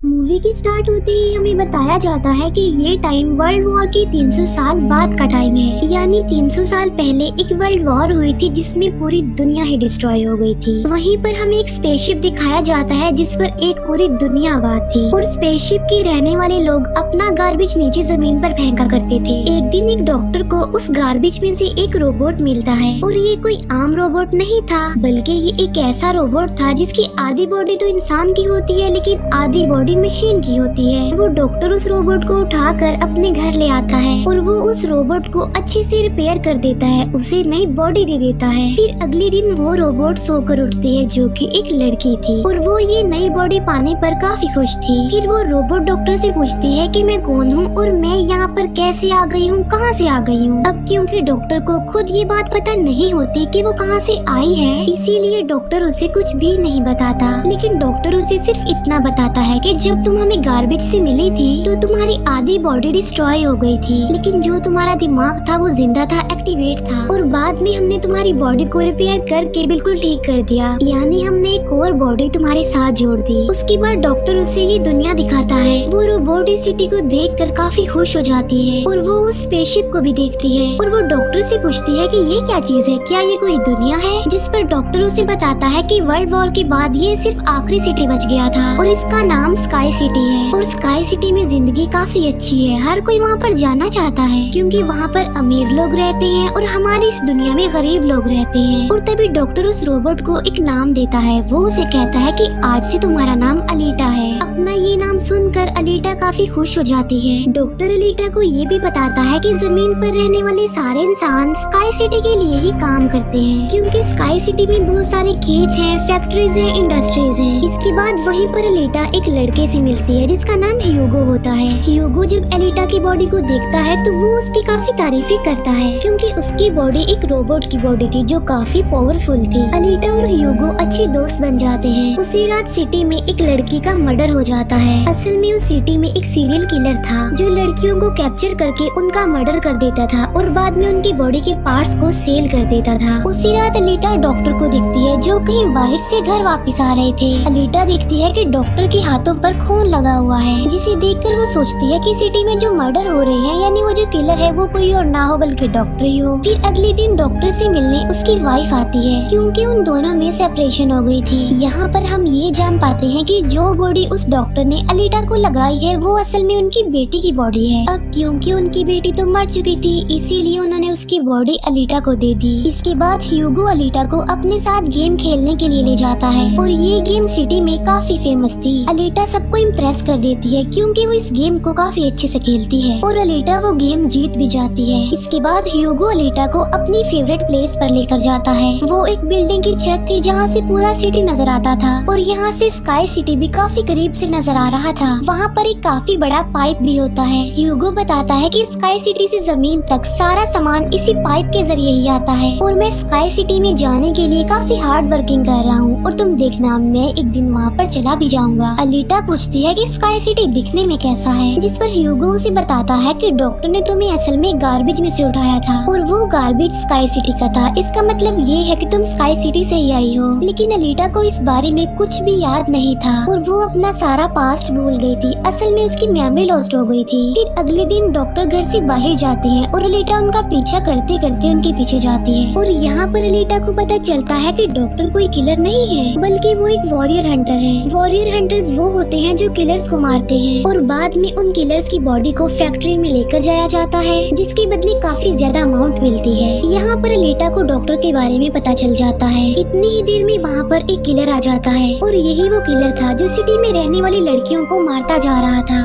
Movie की start होते ही हमें बताया जाता है कि ये टाइम वर्ल्ड वॉर के 300 साल बाद का टाइम है। यानी 300 साल पहले एक वर्ल्ड वॉर हुई थी जिसमें पूरी दुनिया ही डिस्ट्रॉय हो गई थी। वहीं पर हमें एक स्पेसशिप दिखाया जाता है जिस पर एक पूरी दुनिया आबाद थी और स्पेसशिप के रहने वाले लोग अपना गार्बेज नीचे जमीन पर फेंका करते थे। एक दिन एक डॉक्टर को उस गार्बेज में से एक रोबोट मिलता है और ये कोई आम रोबोट नहीं था, बल्कि ये एक ऐसा रोबोट था जिसकी आधी बॉडी तो इंसान की होती है लेकिन आधी बॉडी मशीन की होती है। वो डॉक्टर उस रोबोट को उठाकर अपने घर ले आता है और वो उस रोबोट को अच्छे से रिपेयर कर देता है, उसे नई बॉडी दे देता है। फिर अगले दिन वो रोबोट सोकर उठती है जो कि एक लड़की थी और वो ये नई बॉडी पाने पर काफी खुश थी। फिर वो रोबोट डॉक्टर से पूछती है कि मैं कौन हूँ और मैं यहाँ पर कैसे आ गई हूँ, कहाँ से आ गई हूँ। अब क्योंकि डॉक्टर को खुद ये बात पता नहीं होती कि वो कहाँ से आई है, इसीलिए डॉक्टर उसे कुछ भी नहीं बताता। लेकिन डॉक्टर उसे सिर्फ इतना बताता है कि जब तुम हमें गार्बेज से मिली थी तो तुम्हारी आधी बॉडी डिस्ट्रॉय हो गई थी, लेकिन जो तुम्हारा दिमाग था वो जिंदा था, एक्टिवेट था और बाद में हमने तुम्हारी बॉडी को रिपेयर करके बिल्कुल ठीक कर दिया। यानी हमने एक और बॉडी तुम्हारे साथ जोड़ दी। उसके बाद डॉक्टर उसे ये दुनिया दिखाता है। वो रोबोट इस सिटी को देखकर काफी खुश हो जाती है और वो उस स्पेसशिप को भी देखती है और वो डॉक्टर से पूछती है कि ये क्या चीज है, क्या ये कोई दुनिया है। जिस पर डॉक्टर उसे बताता है कि वर्ल्ड वॉर के बाद ये सिर्फ आखिरी सिटी बच गया था और इसका नाम स्काई सिटी है और स्काई सिटी में जिंदगी काफी अच्छी है। हर कोई वहाँ पर जाना चाहता है क्योंकि वहाँ पर अमीर लोग रहते हैं और हमारी इस दुनिया में गरीब लोग रहते हैं। और तभी डॉक्टर उस रोबोट को एक नाम देता है। वो उसे कहता है कि आज से तुम्हारा नाम अलीटा है। अपना ये नाम सुनकर अलीटा काफी खुश हो जाती है। डॉक्टर अलीटा को ये भी बताता है कि जमीन पर रहने वाले सारे इंसान स्काई सिटी के लिए ही काम करते हैं क्योंकि स्काई सिटी में बहुत सारे खेत हैं, फैक्ट्रीज हैं, इंडस्ट्रीज हैं। इसके बाद वहीं पर अलीटा एक लड़के से मिलती है जिसका नाम ह्यूगो होता है। ह्यूगो जब अलीटा की बॉडी को देखता है तो वो उसकी काफी तारीफें करता है क्योंकि उसकी बॉडी एक रोबोट की बॉडी थी जो काफी पावरफुल थी। अलीटा और ह्यूगो अच्छे दोस्त बन जाते हैं। उसी रात सिटी में एक लड़की का मर्डर हो जाता है। असल में उस सिटी में एक सीरियल किलर था जो लड़कियों को कैप्चर करके उनका मर्डर कर देता था और बाद में उनकी बॉडी के पार्ट्स को सेल कर देता था। उसी रात अलीटा डॉक्टर को दिखती है जो कहीं बाहर से घर वापस आ रहे थे। अलीटा देखती है कि डॉक्टर के हाथों पर खून लगा हुआ है, जिसे देखकर वो सोचती है कि सिटी में जो मर्डर हो रहे हैं यानी वो जो किलर है वो कोई और ना हो बल्कि डॉक्टर ही हो। फिर अगले दिन डॉक्टर से मिलने उसकी वाइफ आती है क्योंकि उन दोनों में सेपरेशन हो गई थी। यहाँ पर हम ये जान पाते हैं कि जो बॉडी उस डॉक्टर ने अलीटा को लगाई है वो असल में उनकी बेटी की बॉडी है। अब क्योंकि उनकी बेटी तो मर चुकी थी इसीलिए उन्होंने उसकी बॉडी अलीटा को दे दी। इसके बाद ह्यूगो अलीटा को अपने साथ गेम खेलने के लिए ले जाता है और ये गेम सिटी में काफी फेमस थी। अलीटा सबको इम्प्रेस कर देती है क्योंकि वो इस गेम को काफी अच्छे से खेलती है और अलीटा वो गेम जीत भी जाती है। इसके बाद ह्यूगो अलीटा को अपनी फेवरेट प्लेस पर लेकर जाता है। वो एक बिल्डिंग की छत थी जहाँ से पूरा सिटी नजर आता था और यहाँ से स्काई सिटी भी काफी करीब से नजर आ रहा था। वहाँ पर एक काफी बड़ा पाइप भी होता है। ह्यूगो बताता है कि स्काई सिटी से जमीन तक सारा सामान इसी पाइप के जरिए ही आता है और मैं स्काई सिटी में जाने के लिए काफी हार्ड वर्किंग कर रहा हूँ और तुम देखना मैं एक दिन वहाँ पर चला भी जाऊंगा। अलीटा पूछती है कि स्काई सिटी दिखने में कैसा है, जिस पर ह्यूगो उसे बताता है कि डॉक्टर ने तुम्हें असल में गार्बेज में से उठाया था और वो गार्बेज स्काई सिटी का था। इसका मतलब ये है कि तुम स्काई सिटी से ही आई हो। लेकिन अलीटा को इस बारे में कुछ भी याद नहीं था और वो अपना सारा पास्ट भूल गई थी। असल में उसकी मेमोरी लॉस्ट हो गई थी। फिर अगले दिन डॉक्टर घर से बाहर जाती है और अलीटा उनका पीछा करते करते उनके पीछे जाती है और यहाँ पर अलीटा को पता चलता है कि डॉक्टर कोई किलर नहीं है बल्कि वो एक वॉरियर हंटर है। वॉरियर हंटर्स वो होते हैं जो किलर्स को मारते हैं और बाद में उन किलर्स की बॉडी को फैक्ट्री में लेकर जाया जाता है जिसके बदले काफी ज्यादा अमाउंट मिलती है। यहाँ पर अलीटा को डॉक्टर के बारे में पता चल जाता है। इतनी ही देर में वहाँ पर एक किलर आ जाता है और यही वो किलर था जो सिटी में रहने वाली लड़कियों को मारता जा रहा था।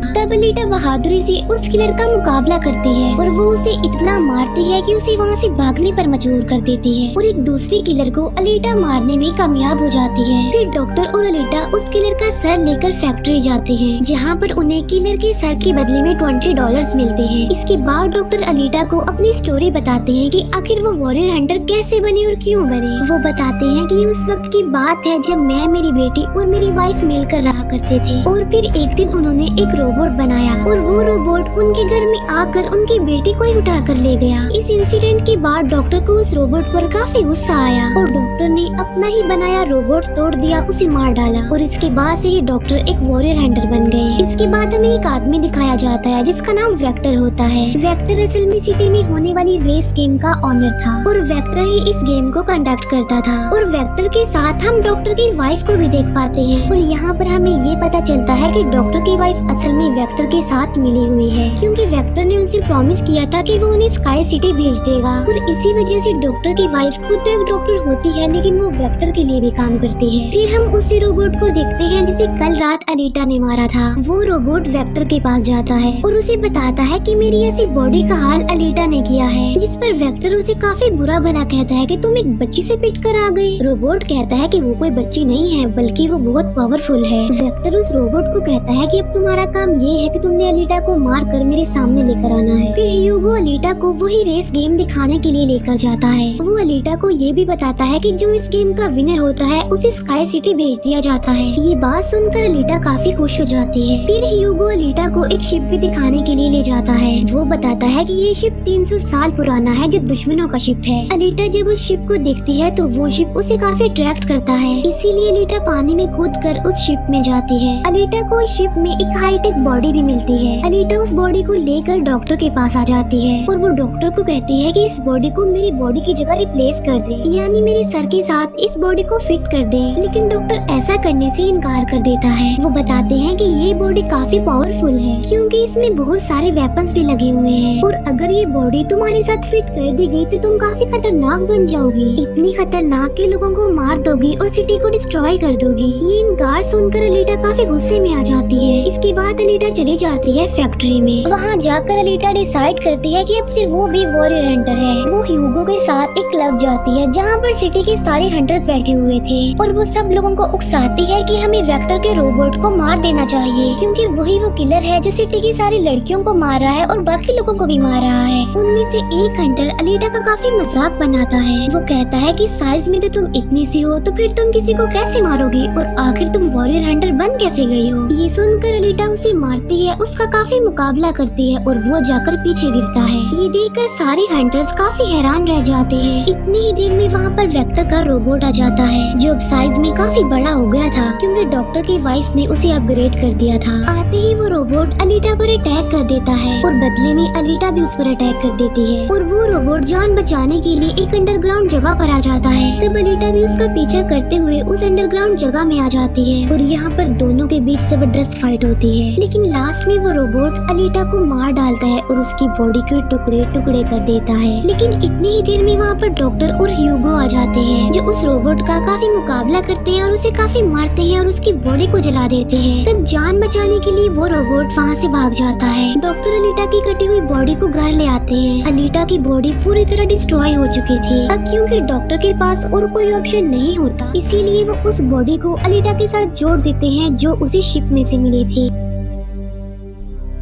तब अलीटा बहादुरी से उस किलर का मुकाबला करती है और वो उसे इतना मारती है कि उसे वहाँ से भागने पर मजबूर कर देती है और एक दूसरे किलर को अलीटा मारने में कामयाब हो जाती है। फिर डॉक्टर और अलीटा उस किलर का सर लेकर फैक्ट्री जाते हैं जहाँ पर उन्हें किलर के सर के बदले में $20 मिलते हैं। इसके बाद डॉक्टर अलीटा को अपनी स्टोरी बताते हैं कि आखिर वो वॉरियर हंटर कैसे बने और क्यों बने। वो बताते हैं कि उस वक्त की बात है जब मैं, मेरी बेटी और मेरी वाइफ मिलकर रहा करते थे और फिर एक दिन उन्होंने एक रोबोट रोबोट बनाया और वो रोबोट उनके घर में आकर उनकी बेटी को ही उठा कर ले गया। इस इंसिडेंट के बाद डॉक्टर को उस रोबोट पर काफी गुस्सा आया और डॉक्टर ने अपना ही बनाया रोबोट तोड़ दिया, उसे मार डाला और इसके बाद से ही डॉक्टर एक वॉरियर हंटर बन गए। इसके बाद हमें एक आदमी दिखाया जाता है जिसका नाम वेक्टर होता है। वेक्टर असल में सिटी में होने वाली रेस गेम का ऑनर था और वेक्टर ही इस गेम को कंडक्ट करता था और वेक्टर के साथ हम डॉक्टर की वाइफ को भी देख पाते हैं और यहाँ पर हमें ये पता चलता है कि डॉक्टर की वाइफ असल में वेक्टर के साथ मिली हुई है, क्योंकि वेक्टर ने उनसे प्रॉमिस किया था कि वो उन्हें स्काई सिटी भेज देगा और इसी वजह से डॉक्टर की वाइफ खुद तो एक डॉक्टर होती है लेकिन वो वेक्टर के लिए भी काम करती है। फिर हम उसी रोबोट को देखते हैं जिसे कल रात अलीटा ने मारा था। वो रोबोट वेक्टर के पास जाता है और उसे बताता है कि मेरी ऐसी बॉडी का हाल अलीटा ने किया है, जिस पर वेक्टर उसे काफी बुरा भला कहता है कि तुम एक बच्ची से पिट कर आ गए। रोबोट कहता है कि वो कोई बच्ची नहीं है बल्कि वो बहुत पावरफुल है। वेक्टर उस रोबोट को कहता है कि अब तुम्हारा काम ये है कि तुमने अलीटा को मार कर मेरे सामने लेकर आना है। फिर ह्यूगो अलीटा को वही रेस गेम दिखाने के लिए लेकर जाता है। वो अलीटा को ये भी बताता है कि जो इस गेम का विनर होता है उसे स्काई सिटी भेज दिया जाता है। ये बात सुनकर अलीटा काफी खुश हो जाती है। फिर ह्यूगो अलीटा को एक शिप भी दिखाने के लिए ले जाता है। वो बताता है कि ये शिप 300 साल पुराना है जो दुश्मनों का शिप है। अलीटा जब उस शिप को देखती है तो वो शिप उसे काफी अट्रैक्ट करता है, इसीलिए अलीटा पानी में कूदकर उस शिप में जाती है। अलीटा को इस शिप में एक हाईटेक बॉडी भी मिलती है। अलीटा उस बॉडी को लेकर डॉक्टर के पास आ जाती है और वो डॉक्टर को कहती है कि इस बॉडी को मेरी बॉडी की जगह रिप्लेस कर दे, यानी मेरे सर के साथ इस बॉडी को फिट कर दे। लेकिन डॉक्टर ऐसा करने से इनकार कर देता है। वो बताते हैं कि ये बॉडी काफी पावरफुल है क्योंकि इसमें बहुत सारे वेपन्स भी लगे हुए हैं और अगर ये बॉडी तुम्हारे साथ फिट कर दी गई तो तुम काफी खतरनाक बन जाओगी, इतनी खतरनाक के लोगों को मार दोगी और सिटी को डिस्ट्रॉय कर दोगी। ये इनकार सुनकर अलीटा काफी गुस्से में आ जाती है। इसके बाद अलीटा चली जाती है फैक्ट्री में। वहाँ जाकर अलीटा डिसाइड करती है कि अब से वो भी वॉरियर हंटर है। वो ह्यूगो के साथ एक क्लब जाती है जहाँ पर सिटी के सारे हंटर्स बैठे हुए थे और वो सब लोगों को उकसाती है कि हमें वेक्टर के रोबोट को मार देना चाहिए क्योंकि वही वो किलर है जो सिटी की सारी लड़कियों को मार रहा है और बाकी लोगों को भी मार रहा है। उनमें से एक हंटर अलीटा का काफी मजाक बनाता है। वो कहता है कि साइज में तो तुम इतनी सी हो तो फिर तुम किसी को कैसे मारोगी और आखिर तुम वॉरियर हंटर बन कैसे गई हो। ये सुनकर अलीटा उसे मारती है, उसका काफी मुकाबला करती है और वो जाकर पीछे गिरता है। ये देखकर सारे हंटर्स काफी हैरान रह जाते हैं। इतनी ही देर में वहाँ पर वेक्टर का रोबोट आ जाता है जो अब साइज में काफी बड़ा हो गया था क्योंकि डॉक्टर की वाइफ ने उसे अपग्रेड कर दिया था। आते ही वो रोबोट अलीटा पर अटैक कर देता है और बदले में अलीटा भी उस पर अटैक कर देती है और वो रोबोट जान बचाने के लिए एक अंडरग्राउंड जगह पर आ जाता है। तब अलीटा भी उसका पीछा करते हुए उस अंडरग्राउंड जगह में आ जाती है और यहाँ पर दोनों के बीच जबरदस्त फाइट होती है। लेकिन लास्ट में वो रोबोट अलीटा को मार डालता है और उसकी बॉडी के टुकड़े टुकड़े कर देता है। लेकिन इतनी ही देर में वहाँ पर डॉक्टर और ह्यूगो आ जाते हैं जो उस रोबोट का काफी मुकाबला करते हैं और उसे काफी मारते हैं और उसकी बॉडी को जला देते हैं। तब जान बचाने के लिए वो रोबोट वहाँ से भाग जाता है। डॉक्टर अलीटा की कटी हुई बॉडी को घर ले आते हैं। अलीटा की बॉडी पूरी तरह डिस्ट्रॉय हो चुकी थी। अब क्योंकि डॉक्टर के पास और कोई ऑप्शन नहीं होता इसीलिए वो उस बॉडी को अलीटा के साथ जोड़ देते हैं जो उसी शिप में से मिली थी।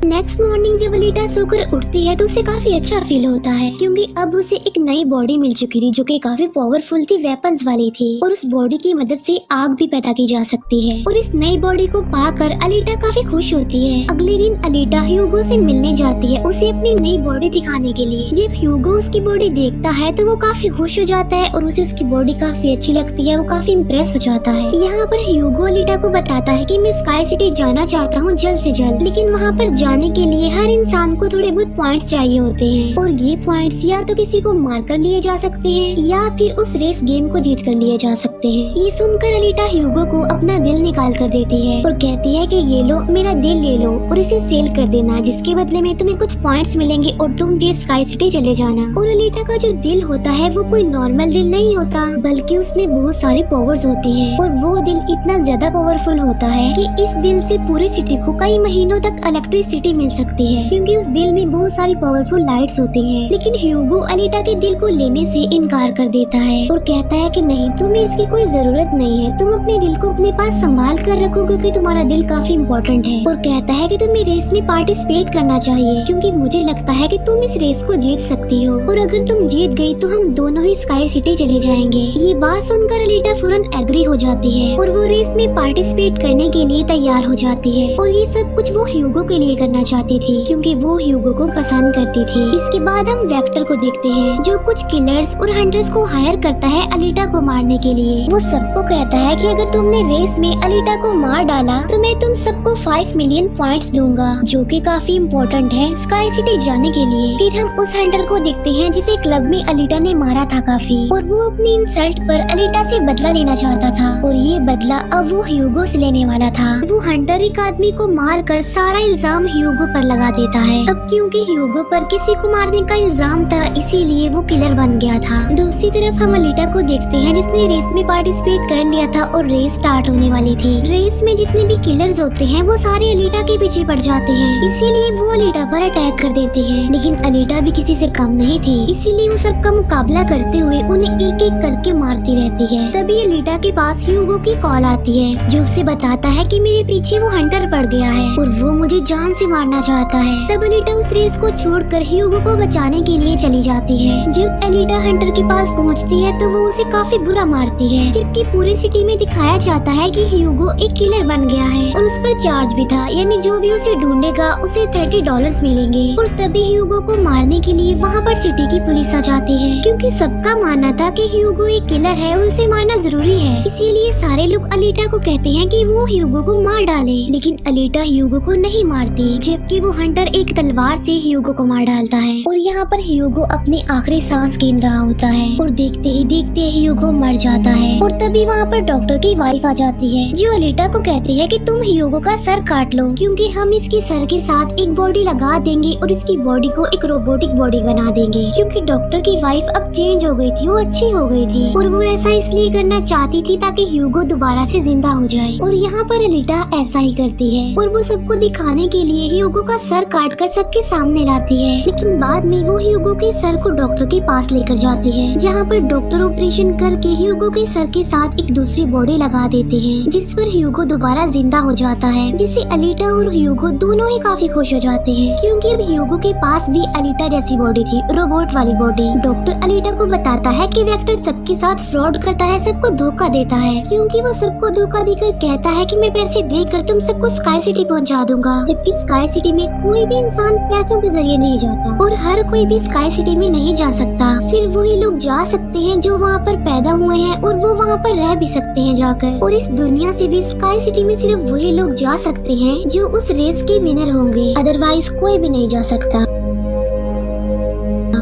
नेक्स्ट मॉर्निंग जब अलीटा सोकर उठती है तो उसे काफी अच्छा फील होता है क्योंकि अब उसे एक नई बॉडी मिल चुकी थी जो कि काफी पावरफुल थी, वेपन्स वाली थी और उस बॉडी की मदद से आग भी पैदा की जा सकती है और इस नई बॉडी को पाकर अलीटा काफी खुश होती है। अगले दिन अलीटा ह्यूगो से मिलने जाती है उसे अपनी नई बॉडी दिखाने के लिए। जब ह्यूगो उसकी बॉडी देखता है तो वो काफी खुश हो जाता है और उसे उसकी बॉडी काफी अच्छी लगती है। वो काफी इम्प्रेस हो जाता है। यहाँ पर ह्यूगो अलीटा को बताता है कि मैं स्काई सिटी जाना चाहता हूँ जल्द से जल्द, लेकिन वहाँ पर जाने के लिए हर इंसान को थोड़े बहुत पॉइंट्स चाहिए होते हैं और ये पॉइंट्स या तो किसी को मार कर लिए जा सकते हैं या फिर उस रेस गेम को जीत कर लिए जा सकते हैं। ये सुनकर अलीटा ह्यूगो को अपना दिल निकाल कर देती है और कहती है कि ये लो मेरा दिल ले लो और इसे सेल कर देना, जिसके बदले में तुम्हें कुछ पॉइंट्स मिलेंगे और तुम भी स्काई सिटी चले जाना। और अलीटा का जो दिल होता है वो कोई नॉर्मल दिल नहीं होता बल्कि उसमें बहुत सारी पावर्स होती है और वो दिल इतना ज्यादा पावरफुल होता है कि इस दिल से पूरी सिटी को कई महीनों तक इलेक्ट्रिसिटी मिल सकती है क्योंकि उस दिल में बहुत सारी पावरफुल लाइट्स होती हैं। लेकिन ह्यूगो अलीटा के दिल को लेने से इनकार कर देता है और कहता है कि नहीं, तुम्हें इसकी कोई जरूरत नहीं है, तुम अपने दिल को अपने पास संभाल कर रखो क्योंकि तुम्हारा दिल काफी इम्पोर्टेंट है। और कहता है कि तुम्हें रेस में पार्टिसिपेट करना चाहिए क्योंकि मुझे लगता है कि तुम इस रेस को जीत सकती हो और अगर तुम जीत गई तो हम दोनों ही स्काई सिटी चले जाएंगे। ये बात सुनकर अलीटा फौरन एग्री हो जाती है और वो रेस में पार्टिसिपेट करने के लिए तैयार हो जाती है। और ये सब कुछ वो ह्यूगो के लिए करना चाहती थी क्योंकि वो ह्यूगो को पसंद करती थी। इसके बाद हम वेक्टर को देखते हैं जो कुछ किलर्स और हंटर्स को हायर करता है अलीटा को मारने के लिए। वो सबको कहता है कि अगर तुमने रेस में अलीटा को मार डाला तो मैं तुम सबको 5 मिलियन पॉइंट्स दूंगा, जो कि काफी इम्पोर्टेंट है स्काई सिटी जाने के लिए। फिर हम उस हंटर को देखते हैं जिसे क्लब में अलीटा ने मारा था काफी, और वो अपनी इंसल्ट पर अलीटा से बदला लेना चाहता था और ये बदला अब वो ह्यूगो से लेने वाला था। वो हंटर एक आदमी को मार कर सारा इल्जाम ह्यूगो पर लगा देता है। अब क्योंकि ह्यूगो पर किसी को मारने का इल्जाम था इसीलिए वो किलर बन गया था। दूसरी तरफ हम अलीटा को देखते हैं जिसने रेस में पार्टिसिपेट कर लिया था और रेस स्टार्ट होने वाली थी। रेस में जितने भी किलर्स होते हैं वो सारे अलीटा के पीछे पड़ जाते हैं, इसीलिए वो अलीटा पर अटैक कर देते हैं। लेकिन अलीटा भी किसी से कम नहीं थी, इसीलिए वो सबका मुकाबला करते हुए उन्हें एक एक करके मारती रहती है। तभी अलीटा के पास ह्यूगो की कॉल आती है जो उसे बताता है कि मेरे पीछे वो हंटर पड़ गया है और वो मुझे जान से मारना चाहता है। तब अलीटा उस रेस को छोड़कर ह्यूगो को बचाने के लिए चली जाती है। जब अलीटा हंटर के पास पहुंचती है तो वो उसे काफी बुरा मारती है, जबकि पूरी सिटी में दिखाया जाता है कि ह्यूगो एक किलर बन गया है और उस पर चार्ज भी था, यानी जो भी उसे ढूंढेगा उसे $30 मिलेंगे। और तभी ह्यूगो को मारने के लिए वहाँ पर सिटी की पुलिस आ जाती है क्योंकि सबका मानना था कि ह्यूगो एक किलर है और उसे मारना जरूरी है। इसीलिए सारे लोग अलीटा को कहते हैं कि वो ह्यूगो को मार डाले, लेकिन अलीटा ह्यूगो को नहीं मारती, जबकि वो हंटर एक तलवार से ह्यूगो को मार डालता है। और यहाँ पर ह्यूगो अपनी आखिरी सांस गिन रहा होता है और देखते ही देखते ह्यूगो मर जाता है। और तभी वहाँ पर डॉक्टर की वाइफ आ जाती है जो अलीटा को कहती है कि तुम ह्यूगो का सर काट लो क्योंकि हम इसके सर के साथ एक बॉडी लगा देंगे और इसकी बॉडी को एक रोबोटिक बॉडी बना देंगे। क्योंकि डॉक्टर की वाइफ अब चेंज हो गई थी, वो अच्छी हो गई थी और वो ऐसा इसलिए करना चाहती थी ताकि ह्यूगो दोबारा से जिंदा हो जाए। और यहाँ पर अलीटा ऐसा ही करती है और वो सबको दिखाने के लिए ह्यूगो का सर काट कर सबके सामने लाती है। लेकिन बाद में वो ह्यूगो के सर को डॉक्टर के पास लेकर जाती है जहाँ पर डॉक्टर ऑपरेशन करके ह्यूगो के सर के साथ एक दूसरी बॉडी लगा देते हैं जिस पर ह्यूगो दोबारा जिंदा हो जाता है, जिससे अलीटा और ह्यूगो दोनों ही काफी खुश हो जाते हैं क्योंकि अब ह्यूगो के पास भी अलीटा जैसी बॉडी थी, रोबोट वाली बॉडी। डॉक्टर अलीटा को बताता है कि वेक्टर सबके साथ फ्रॉड करता है, सबको धोखा देता है क्योंकि वो सबको धोखा देकर कहता है कि मैं पैसे देकर तुम सबको स्काई सिटी पहुंचा दूंगा, जबकि स्काई सिटी में कोई भी इंसान पैसों के जरिए नहीं जाता और हर कोई भी स्काई सिटी में नहीं जा सकता। सिर्फ वही लोग जा सकते हैं जो वहाँ पर पैदा हुए हैं और वो वहाँ पर रह भी सकते हैं जाकर। और इस दुनिया से भी स्काई सिटी में सिर्फ वही लोग जा सकते हैं जो उस रेस के विनर होंगे, अदरवाइज कोई भी नहीं जा सकता।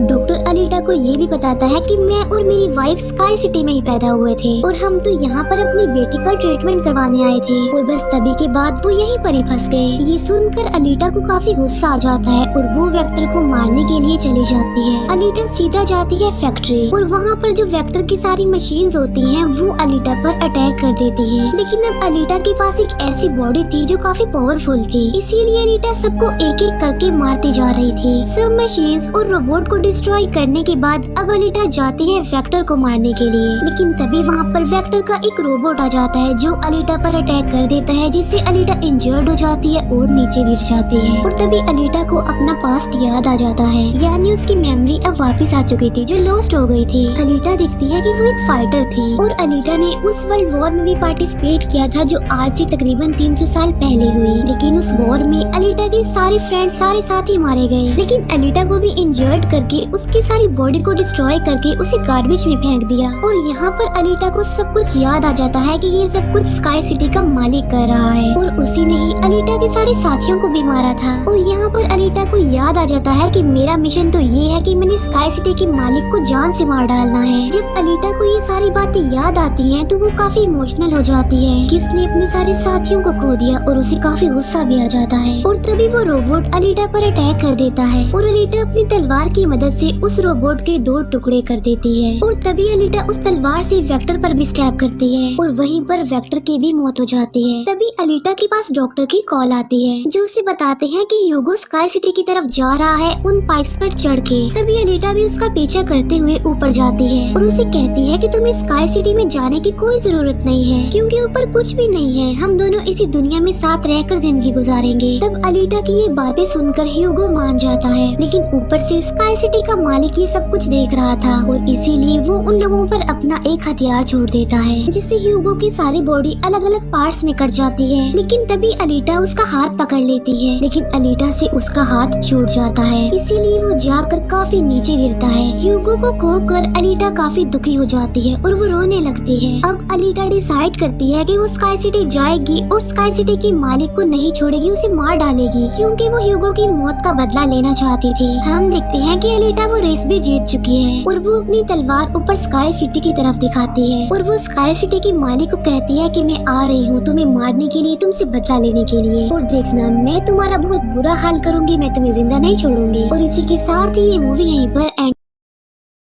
डॉक्टर अलीटा को ये भी बताता है कि मैं और मेरी वाइफ स्काई सिटी में ही पैदा हुए थे और हम तो यहाँ पर अपनी बेटी का ट्रीटमेंट करवाने आए थे और बस तभी के बाद वो यहीं पर ही फंस गए। ये सुनकर अलीटा को काफी गुस्सा आ जाता है और वो वेक्टर को मारने के लिए चली जाती है। अलीटा सीधा जाती है फैक्ट्री और वहाँ पर जो वेक्टर की सारी मशीन्स होती हैं वो अलीटा पर अटैक कर देती हैं। लेकिन अब अलीटा के पास एक ऐसी बॉडी थी जो काफी पावरफुल थी, इसीलिए अलीटा सबको एक एक करके मारती जा रही थी। सब मशीन्स और रोबोट को डिस्ट्रॉय करने के बाद अब अलीटा जाती है वेक्टर को मारने के लिए। लेकिन तभी वहाँ पर वेक्टर का एक रोबोट आ जाता है जो अलीटा पर अटैक कर देता है, जिससे अलीटा इंजर्ड हो जाती है और नीचे गिर जाती है। और तभी अलीटा को अपना पास्ट याद आ जाता है, यानी उसकी मेमोरी अब वापस आ चुकी थी जो लॉस्ट हो गई थी। अलीटा देखती है कि वो एक फाइटर थी और अलीटा ने उस वर्ल्ड वॉर में भी पार्टिसिपेट किया था जो आज से तकरीबन 300 साल पहले हुई। लेकिन उस वॉर में अलीटा के सारे फ्रेंड्स, सारे साथी मारे गए। लेकिन अलीटा को भी इंजर्ड करके उसकी सारी बॉडी को डिस्ट्रॉय करके उसे गार्बेज में फेंक दिया। और यहाँ पर अलीटा को सब कुछ याद आ जाता है कि ये सब कुछ स्काई सिटी का मालिक कर रहा है और उसी ने ही अलीटा के सारे साथियों को भी मारा था। और यहाँ पर अलीटा को याद आ जाता है कि मेरा मिशन तो ये है कि मैंने स्काई सिटी के मालिक को जान से मार डालना है। जब अलीटा को ये सारी बातें याद आती हैं तो वो काफी इमोशनल हो जाती है कि उसने अपने सारे साथियों को खो दिया और उसे काफी गुस्सा भी आ जाता है। और तभी वो रोबोट अलीटा पर अटैक कर देता है और अलीटा अपनी तलवार की मदद से उस रोबोट तोड़ के 2 टुकड़े कर देती है और तभी अलीटा उस तलवार से वेक्टर पर भी स्टैब करती है और वहीं पर वेक्टर की भी मौत हो जाती है। तभी अलीटा के पास डॉक्टर की कॉल आती है जो उसे बताते हैं कि ह्यूगो स्काई सिटी की तरफ जा रहा है उन पाइप्स पर चढ़ के। तभी अलीटा भी उसका पीछा करते हुए ऊपर जाती है और उसे कहती है कि तुम्हें स्काई सिटी में जाने की कोई जरूरत नहीं है क्योंकि ऊपर कुछ भी नहीं है, हम दोनों इसी दुनिया में साथ रहकर जिंदगी गुजारेंगे। तब अलीटा की ये बातें सुनकर ह्यूगो मान जाता है, लेकिन ऊपर से स्काई सिटी का मालिक ये सब कुछ देख रहा था और इसीलिए वो उन लोगों पर अपना एक हथियार छोड़ देता है जिससे ह्यूगो की सारी बॉडी अलग अलग पार्ट्स में कट जाती है। लेकिन तभी अलीटा उसका हाथ पकड़ लेती है, लेकिन अलीटा से उसका हाथ छूट जाता है, इसीलिए वो जाकर काफी नीचे गिरता है। ह्यूगो को खोकर अलीटा काफी दुखी हो जाती है और वो रोने लगती है। अब अलीटा डिसाइड करती है कि वो स्काई सिटी जाएगी और स्काई सिटी की मालिक को नहीं छोड़ेगी, उसे मार डालेगी क्योंकि वो ह्यूगो की मौत का बदला लेना चाहती थी। हम देखते हैं कि अलीटा वो रेस भी जीत चुकी है और वो अपनी तलवार ऊपर स्काई सिटी की तरफ दिखाती है और वो स्काई सिटी की मालिक को कहती है कि मैं आ रही हूँ तुम्हें मारने के लिए, तुमसे बदला लेने के लिए, और देखना मैं तुम्हारा बहुत बुरा हाल करूंगी, मैं तुम्हें जिंदा नहीं छोड़ूंगी। और इसी के साथ ही ये मूवी यहीं पर